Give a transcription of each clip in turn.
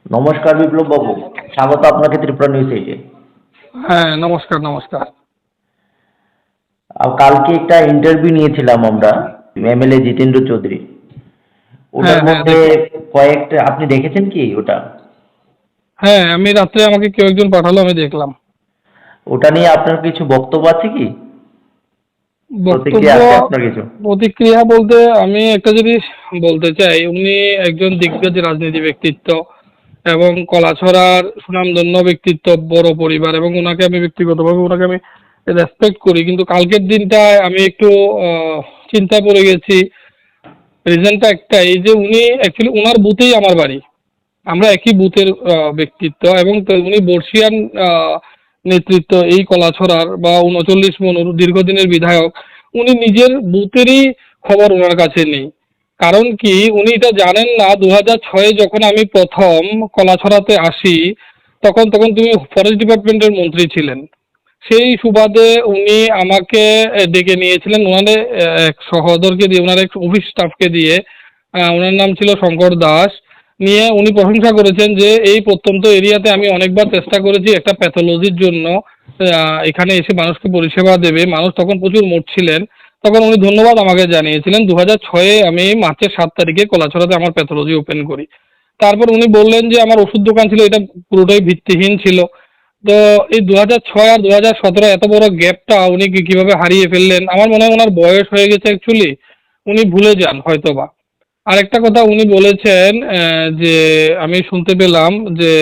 নমস্কার বিপ্লব বাবু, স্বাগত আপনাকে ত্রিপুরা নিউজ এইটে। হ্যাঁ, নমস্কার নমস্কার। কালকে একটা ইন্টারভিউ নিয়েছিলাম আমরা এমএলএ জিতেন্দ্র চৌধুরী। ওটার হ্যাঁ হ্যাঁ, মধ্যে দেখলাম। কয়েকটা আপনি দেখেছেন কি ওটা? হ্যাঁ, আমি রাত্রে আমাকে কেউ একজন পাঠালো, আমি দেখলাম। ওটা নিয়ে আপনার কিছু বক্তব্য আছে কি? বক্তব্য, প্রতিক্রিয়া আছে আপনার কিছু? প্রতিক্রিয়া বলতে আমি একটা জিনিস বলতে চাই। উনি একজন দিগ্গজ রাজনীতি ব্যক্তিত্ব এবং কলাছড়ার সুনামধন্য ব্যক্তিত্ব, বড় পরিবার, এবং ওনাকে আমি ব্যক্তিগতভাবে ওনাকে আমি রেসপেক্ট করি। কিন্তু কালকের দিনটায় আমি একটু চিন্তায় পড়ে গেছি। রিজনটা একটাই যে উনি অ্যাকচুয়ালি ওনার বুথেই আমার বাড়ি, আমরা একই বুথের ব্যক্তিত্ব, এবং উনি বর্ষিয়ান নেতৃত্ব এই কলাছড়ার বা ৩৯ মনুর দীর্ঘদিনের বিধায়ক। উনি নিজের বুথেরই খবর ওনার কাছে নেই। কারণ কি, উনি এটা জানেন না ২০০৬-এ যখন আমি প্রথম কলাছড়াতে আসি, তখন তখন তুমি ফরেস্ট ডিপার্টমেন্টের মন্ত্রী ছিলেন। সেই সুবাদে উনি আমাকে ডেকে নিয়েছিলেন ওনাদের এক সহোদরকে দিয়ে, ওনার এক অফিস স্টাফকে দিয়ে। ওনার নাম ছিল শঙ্কর দাস। নিয়ে উনি প্রশংসা করেছেন যে এই প্রত্যন্ত এরিয়াতে আমি অনেকবার চেষ্টা করেছি একটা প্যাথোলজির জন্য এখানে এসে মানুষকে পরিষেবা দেবে। মানুষ তখন প্রচুর মরছিলেন। তখন উনি ধন্যবাদ আমাকে জানিয়েছিলেন। ২০০৬-এ আমি মার্চের ৭ তারিখে কলাছড়াতে আমার প্যাথোলজি ওপেন করি। তারপর উনি বললেন যে আমার ওষুধ দোকান ছিল, এটা পুরোটাই ভিত্তিহীন ছিল। তো এই ২০০৬ আর ২০১৭ এত বড় গ্যাপটা উনি কিভাবে হারিয়ে ফেললেন? আমার মনে হয় ওনার বয়স হয়ে গেছে অ্যাকচুয়ালি, উনি ভুলে যান হয়তোবা। আরেকটা কথা উনি বলেছেন, যে আমি শুনতে পেলাম যে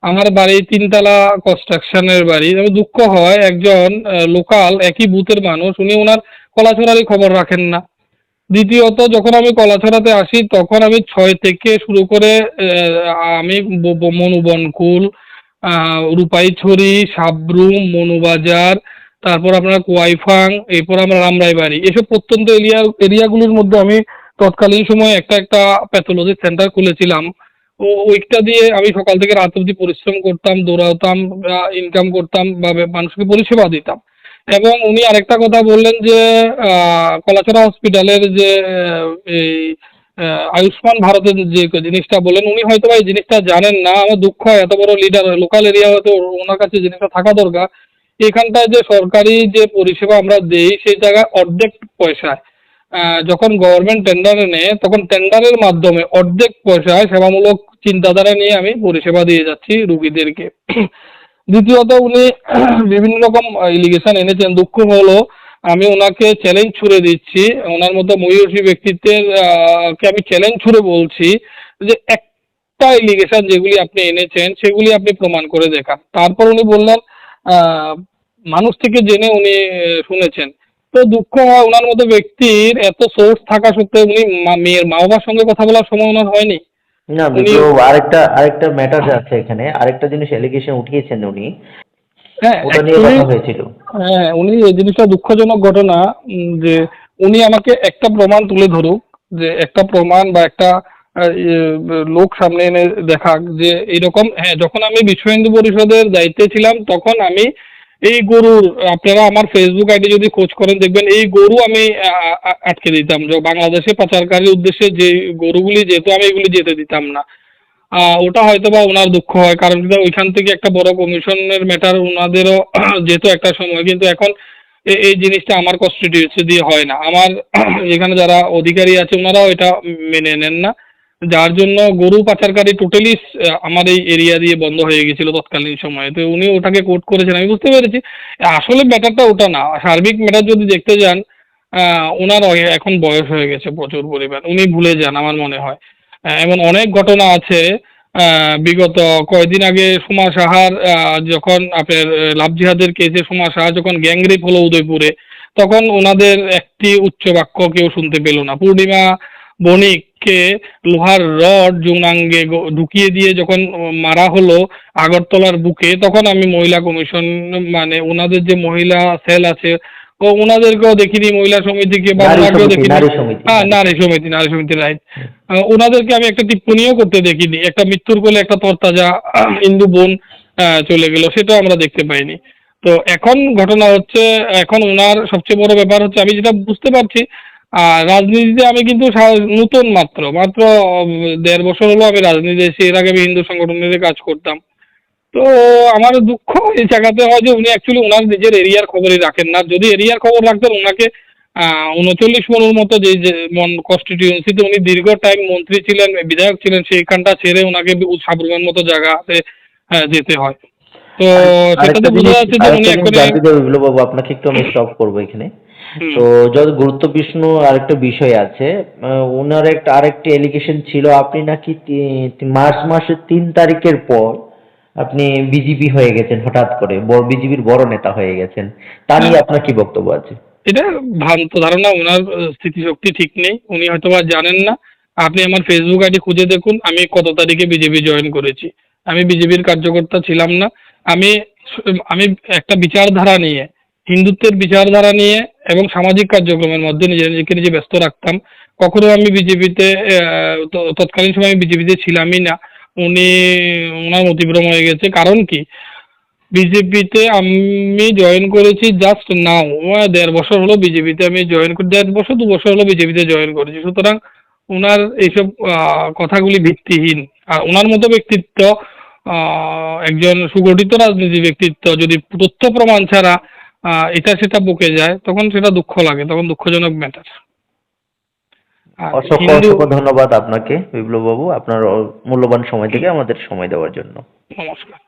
আমার বাড়ি তিনতলা কনস্ট্রাকশনের বাড়ি। তবে দুঃখ হয়, একজন লোকাল একই বুথের মানুষ উনি ওনার কলাছড়ারই খবর রাখেন না। দ্বিতীয়ত, যখন আমি কলাছড়াতে আসি তখন আমি ৬ থেকে শুরু করে আমি মনুবনকুল, রূপাইছড়ি, সাবরুম, মনুবাজার, তারপর আপনার কোয়াইফাং, এরপর আমরা রামরাইবাড়ি, এসব প্রত্যন্ত এরিয়াগুলোর মধ্যে আমি তৎকালীন সময়ে একটা একটা প্যাথোলজি সেন্টার খুলেছিলাম। ওইটা দিয়ে আমি সকাল থেকে রাত অবধি পরিশ্রম করতাম, দৌড়াতাম, ইনকাম করতাম বা মানুষকে পরিষেবা দিতাম। এবং উনি আরেকটা কথা বললেন যে কলাছড়া হসপিটালের যে এই আয়ুষ্মান ভারতের যে জিনিসটা বলেন, উনি হয়তো এই জিনিসটা জানেন না। আমার দুঃখ হয়, এত বড় লিডার, লোকাল এরিয়া হয়তো ওনার কাছে জিনিসটা থাকা দরকার। এখানটায় যে সরকারি যে পরিষেবা আমরা দেই সেই জায়গায় অর্ধেক পয়সায়, যখন গভর্নমেন্ট টেন্ডারে নেয় তখন টেন্ডারের মাধ্যমে অর্ধেক পয়সায় সেবামূলক চিন্তাধারা নিয়ে আমি পরিষেবা দিয়ে যাচ্ছি রুগীদেরকে। দ্বিতীয়ত, উনি বিভিন্ন রকম এলিগেশন এনেছেন। দুঃখ হলো আমি ওনাকে চ্যালেঞ্জ ছুড়ে দিচ্ছি, ওনার মতো মহিষী ব্যক্তিত্বের কে আমি চ্যালেঞ্জ ছুড়ে বলছি যে একটা এলিগেশন যেগুলি আপনি এনেছেন সেগুলি আপনি প্রমাণ করে দেখান। তারপর উনি বললেন আহ, মানুষ থেকে জেনে উনি শুনেছেন। তো দুঃখ হয়, ওনার মতো ব্যক্তির এত সোর্স থাকা সত্ত্বেও উনি মেয়ের মা বাবার সঙ্গে কথা বলার সময় ওনার হয়নি। না উনি, বিপ্লব, আরেকটা আরেকটা ম্যাটার আছে এখানে, আরেকটা জিনিস এলিগেশন উঠিয়েছেন উনি। হ্যাঁ ওটা নিয়ে অ্যাকচুয়ালি, কথা হয়েছিল। হ্যাঁ উনি এই জিনিসটা দুঃখজনক ঘটনা। যে উনি আমাকে একটা প্রমাণ তুলে ধরুক, যে একটা প্রমাণ বা একটা লোক সামনে এনে দেখাক যে এইরকম। হ্যাঁ, যখন আমি বিশ্ব হিন্দু পরিষদের দায়িত্বে ছিলাম তখন আমি এই গরুর, আপনারা আমার ফেসবুক আইডি যদি খোঁজ করেন দেখবেন এই গরু আমি আটকে দিতাম, যে বাংলাদেশে পাচারকারীর উদ্দেশ্যে যে গরুগুলি যেত আমি এগুলি যেতে দিতাম না। ওটা হয়তো বা ওনার দুঃখ হয়, কারণ কি ওইখান থেকে একটা বড় কমিশনের ম্যাটার ওনাদেরও যেত একটা সময়। কিন্তু এখন এই জিনিসটা আমার কনস্টিটিউয়েন্সি দিয়ে হয় না। আমার এখানে যারা অধিকারী আছে ওনারাও এটা মেনে নেন না, যার জন্য গরু পাচারকারী টোটালি আমার এই এরিয়া দিয়ে বন্ধ হয়ে গেছিল তৎকালীন সময়ে। তো উনি ওটাকে কোট করেছেন, আমি বুঝতে পেরেছি। আসলে ম্যাটারটা ওটা না, সার্বিক ম্যাটার যদি দেখতে যান, ওনার এখন বয়স হয়ে গেছে প্রচুর পরিমাণ, উনি ভুলে যান আমার মনে হয়। এমন অনেক ঘটনা আছে। বিগত কয়েকদিন আগে সুমা সাহার যখন আপনার লাভ জিহাদের কেসে সুমা সাহা যখন গ্যাংরেপ হলো উদয়পুরে, তখন ওনাদের একটি উচ্চ বাক্য কেউ শুনতে পেল না। পূর্ণিমা বণিককে লোহার রড যৌনাঙ্গে ঢুকিয়ে দিয়ে যখন মারা হলো আগরতলার বুকে, তখন আমি মহিলা কমিশন, মানে ওনাদের যে মহিলা সেল আছে, ও ওনাদেরকেও দেখিনি, মহিলা সমিতিকে বা নারী ওনাকেও সমিতি, দেখিনি। নারী সমিতি, হ্যাঁ, নারী নারী সমিতি। সমিতি, নারী সমিতি, রাইট। ওনাদেরকে আমি একটা টিপ্পনিও করতে দেখিনি। একটা মৃত্যুর কোলে একটা তরতাজা হিন্দু বোন চলে গেল, সেটাও আমরা দেখতে পাইনি। তো এখন ঘটনা হচ্ছে, এখন ওনার সবচেয়ে বড় ব্যাপার হচ্ছে, আমি যেটা বুঝতে পারছি আর রাজনীতিতে আমি কিন্তু নতুন মাত্র মাত্র 1.5 বছর হলো আমি রাজনীতি এসে। এর আগে আমি হিন্দু সংগঠনের কাজ করতাম। তো আমার দুঃখ এই জায়গাতে হয় যে উনি অ্যাকচুয়ালি ওনার নিজের এরিয়ার খবরই রাখেন না। যদি এরিয়ার খবর রাখতেন ওনাকে 39 মনের মতো যে কনস্টিটিউয়েন্সিতে উনি দীর্ঘ টাইম মন্ত্রী ছিলেন, বিধায়ক ছিলেন, সেইখানটা ছেড়ে ওনাকে সাবরুমের মতো জায়গা যেতে হয়। তো সেটাতে বোঝা যাচ্ছে যে উনি আরেকটা জিনিস এখনই। জানতে চাই বিপ্লব বাবু, আপনাকে একটু আমি স্টপ করবো এখানে। হুম। তো যত গুরুত্বপূর্ণ আরেকটা বিষয় আছে, ওনার আরেকটা এলিগেশন ছিল আপনি নাকি মার্চ মাসের 3 তারিখের পর আপনি বিজেপি হয়ে গেছেন, হঠাৎ করে বিজেপির বড় নেতা হয়ে গেছেন। তা না, নিয়ে আপনার কি বক্তব্য আছে? এটা ভ্রান্ত ধারণা। ওনার স্মৃতিশক্তি ঠিক নেই, উনি হয়তোবা জানেন না। আপনি আমার ফেসবুক আইডি খুঁজে দেখুন আমি কত তারিখে বিজেপি জয়েন করেছি। আমি বিজেপির কার্যকর্তা ছিলাম না। আমি আমি একটা বিচারধারা নিয়ে, হিন্দুত্বের বিচারধারা নিয়ে এবং সামাজিক কার্যক্রমের মধ্যে নিজেকে নিজে ব্যস্ত রাখতাম। কখনো আমি বিজেপিতে তৎকালীন সময় আমি বিজেপিতে ছিলামই না। উনি ওনার মতিভ্রম হয়ে গেছে। কারণ কি, বিজেপিতে আমি জয়েন করেছি জাস্ট নাও, 1.5 বছর হলো বিজেপিতে আমি জয়েন করি, 1.5 বছর 2 বছর হলো বিজেপিতে জয়েন করেছি। সুতরাং ওনার এইসব কথাগুলি ভিত্তিহীন। আর ওনার মতো ব্যক্তিত্ব, একজন সুগঠিত রাজনীতি ব্যক্তিত্ব যদি তথ্য প্রমাণ ছাড়া এটা সেটা বকে যায়, তখন সেটা দুঃখ লাগে, তখন দুঃখজনক ম্যাটার। আর অসংখ্য হিন্দু। অসংখ্য ধন্যবাদ আপনাকে বিপ্লব বাবু, আপনার মূল্যবান সময় থেকে আমাদের সময় দেওয়ার জন্য। নমস্কার।